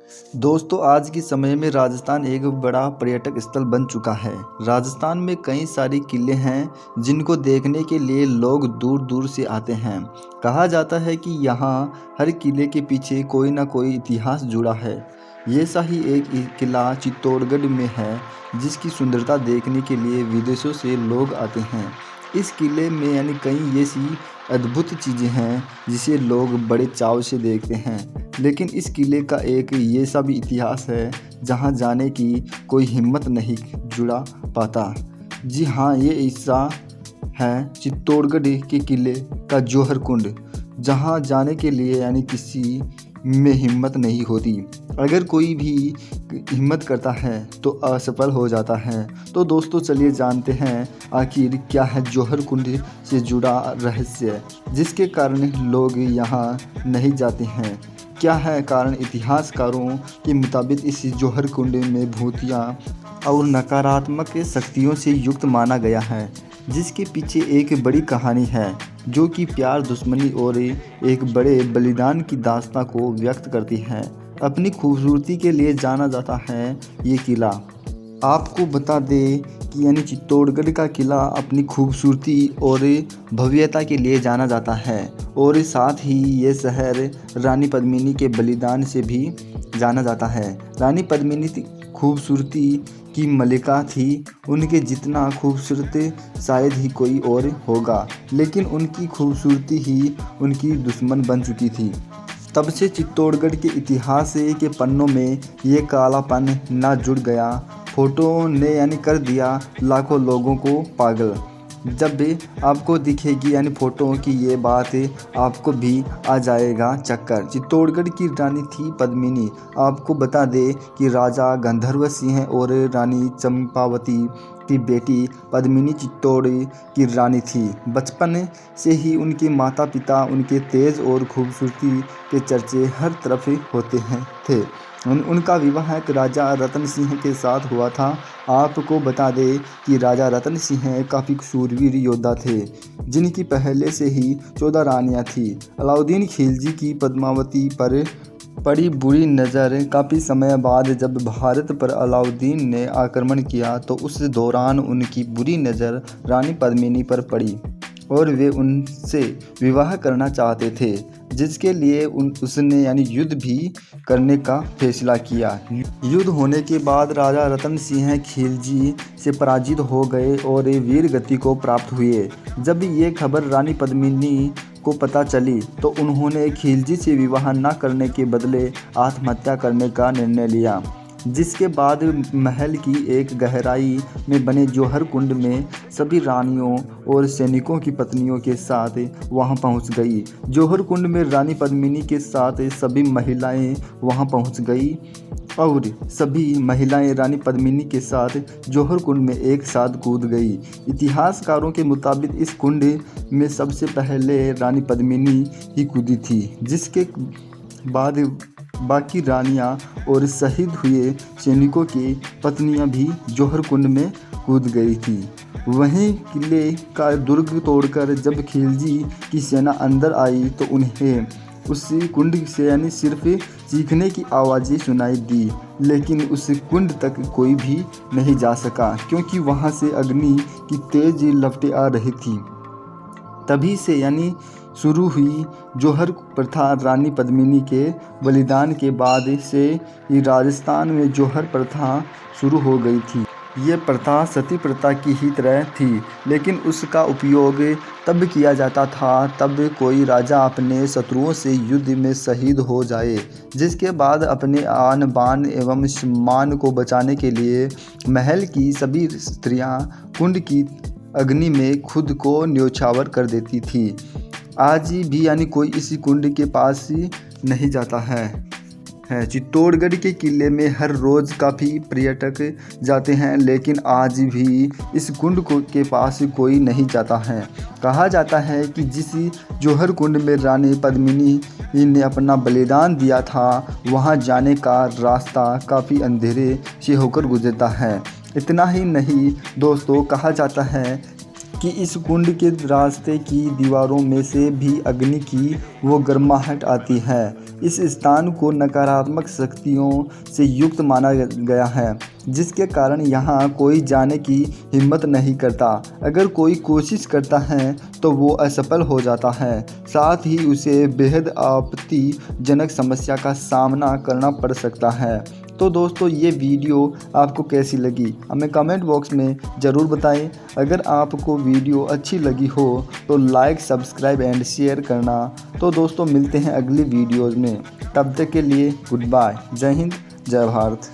दोस्तों, आज के समय में राजस्थान एक बड़ा पर्यटक स्थल बन चुका है। राजस्थान में कई सारे किले हैं जिनको देखने के लिए लोग दूर दूर से आते हैं। कहा जाता है कि यहाँ हर किले के पीछे कोई ना कोई इतिहास जुड़ा है। ये सा ही एक किला चित्तौड़गढ़ में है जिसकी सुंदरता देखने के लिए विदेशों से लोग आते हैं। इस किले में कई ऐसी अद्भुत चीज़ें हैं जिसे लोग बड़े चाव से देखते हैं। लेकिन इस किले का एक ये सा भी इतिहास है जहाँ जाने की कोई हिम्मत नहीं जुड़ा पाता। जी हाँ, ये हिस्सा है चित्तौड़गढ़ के किले का जौहर कुंड, जहाँ जाने के लिए किसी में हिम्मत नहीं होती। अगर कोई भी हिम्मत करता है तो असफल हो जाता है। तो दोस्तों, चलिए जानते हैं आखिर क्या है जौहर कुंड से जुड़ा रहस्य जिसके कारण लोग यहाँ नहीं जाते हैं। क्या है कारण? इतिहासकारों के मुताबिक इस जौहर कुंड में भूतिया और नकारात्मक शक्तियों से युक्त माना गया है, जिसके पीछे एक बड़ी कहानी है जो कि प्यार, दुश्मनी और एक बड़े बलिदान की दास्तां को व्यक्त करती है। अपनी खूबसूरती के लिए जाना जाता है ये किला। आपको बता दें कि चित्तौड़गढ़ का किला अपनी खूबसूरती और भव्यता के लिए जाना जाता है और साथ ही ये शहर रानी पद्मिनी के बलिदान से भी जाना जाता है। रानी पद्मिनी खूबसूरती की मलिका थी, उनके जितना खूबसूरत शायद ही कोई और होगा, लेकिन उनकी खूबसूरती ही उनकी दुश्मन बन चुकी थी। तब से चित्तौड़गढ़ के इतिहास के पन्नों में ये कालापन ना जुड़ गया। फोटो ने कर दिया लाखों लोगों को पागल। जब भी आपको दिखेगी फ़ोटो की ये बात, आपको भी आ जाएगा चक्कर। चित्तौड़गढ़ की रानी थी पद्मिनी। आपको बता दें कि राजा गंधर्व सिंह और रानी चंपावती की बेटी पद्मिनी चित्तौड़ की रानी थी। बचपन से ही उनके माता पिता उनके तेज और खूबसूरती के चर्चे हर तरफ होते थे। उनका विवाह राजा रतन सिंह के साथ हुआ था। आपको बता दें कि राजा रतन सिंह काफ़ी शूरवीर योद्धा थे, जिनकी पहले से ही 14 रानियां थीं। अलाउद्दीन खिलजी की पद्मावती पर पड़ी बुरी नज़र काफ़ी समय बाद जब भारत पर अलाउद्दीन ने आक्रमण किया तो उस दौरान उनकी बुरी नज़र रानी पद्मिनी पर पड़ी और वे उनसे विवाह करना चाहते थे, जिसके लिए उसने युद्ध भी करने का फैसला किया। युद्ध होने के बाद राजा रतन सिंह खिलजी से पराजित हो गए और वीर गति को प्राप्त हुए। जब ये खबर रानी पद्मिनी को पता चली तो उन्होंने खिलजी से विवाह न करने के बदले आत्महत्या करने का निर्णय लिया, जिसके बाद महल की एक गहराई में बने जौहर कुंड में सभी रानियों और सैनिकों की पत्नियों के साथ वहां पहुंच गई। जौहर कुंड में रानी पद्मिनी के साथ सभी महिलाएं वहां पहुंच गई और सभी महिलाएं रानी पद्मिनी के साथ जौहर कुंड में एक साथ कूद गई। इतिहासकारों के मुताबिक इस कुंड में सबसे पहले रानी पद्मिनी ही कूदी थी, जिसके बाद बाकी रानियां और शहीद हुए सैनिकों की पत्नियां भी जौहर कुंड में कूद गई थी। वहीं किले का दुर्ग तोड़कर जब खिलजी की सेना अंदर आई तो उन्हें उस कुंड से सिर्फ चीखने की आवाज़ें सुनाई दी, लेकिन उस कुंड तक कोई भी नहीं जा सका क्योंकि वहां से अग्नि की तेज लपटें आ रही थी। तभी से शुरू हुई जौहर प्रथा। रानी पद्मिनी के बलिदान के बाद से ही राजस्थान में जौहर प्रथा शुरू हो गई थी। ये प्रथा सती प्रथा की ही तरह थी, लेकिन उसका उपयोग तब किया जाता था तब कोई राजा अपने शत्रुओं से युद्ध में शहीद हो जाए, जिसके बाद अपने आन बान एवं सम्मान को बचाने के लिए महल की सभी स्त्रियां कुंड की अग्नि में खुद को न्यौछावर कर देती थी। आज भी कोई इसी कुंड के पास नहीं जाता है। चित्तौड़गढ़ के किले में हर रोज़ काफ़ी पर्यटक जाते हैं, लेकिन आज भी इस कुंड के पास कोई नहीं जाता है। कहा जाता है कि जिस जौहर कुंड में रानी पद्मिनी ने अपना बलिदान दिया था, वहां जाने का रास्ता काफ़ी अंधेरे से होकर गुजरता है। इतना ही नहीं दोस्तों, कहा जाता है कि इस कुंड के रास्ते की दीवारों में से भी अग्नि की वो गर्माहट आती है। इस स्थान को नकारात्मक शक्तियों से युक्त माना गया है, जिसके कारण यहाँ कोई जाने की हिम्मत नहीं करता। अगर कोई कोशिश करता है तो वो असफल हो जाता है, साथ ही उसे बेहद आपत्तिजनक समस्या का सामना करना पड़ सकता है। तो दोस्तों, ये वीडियो आपको कैसी लगी हमें कमेंट बॉक्स में ज़रूर बताएं। अगर आपको वीडियो अच्छी लगी हो तो लाइक, सब्सक्राइब एंड शेयर करना। तो दोस्तों, मिलते हैं अगली वीडियोज़ में। तब तक के लिए गुड बाय। जय हिंद, जय भारत।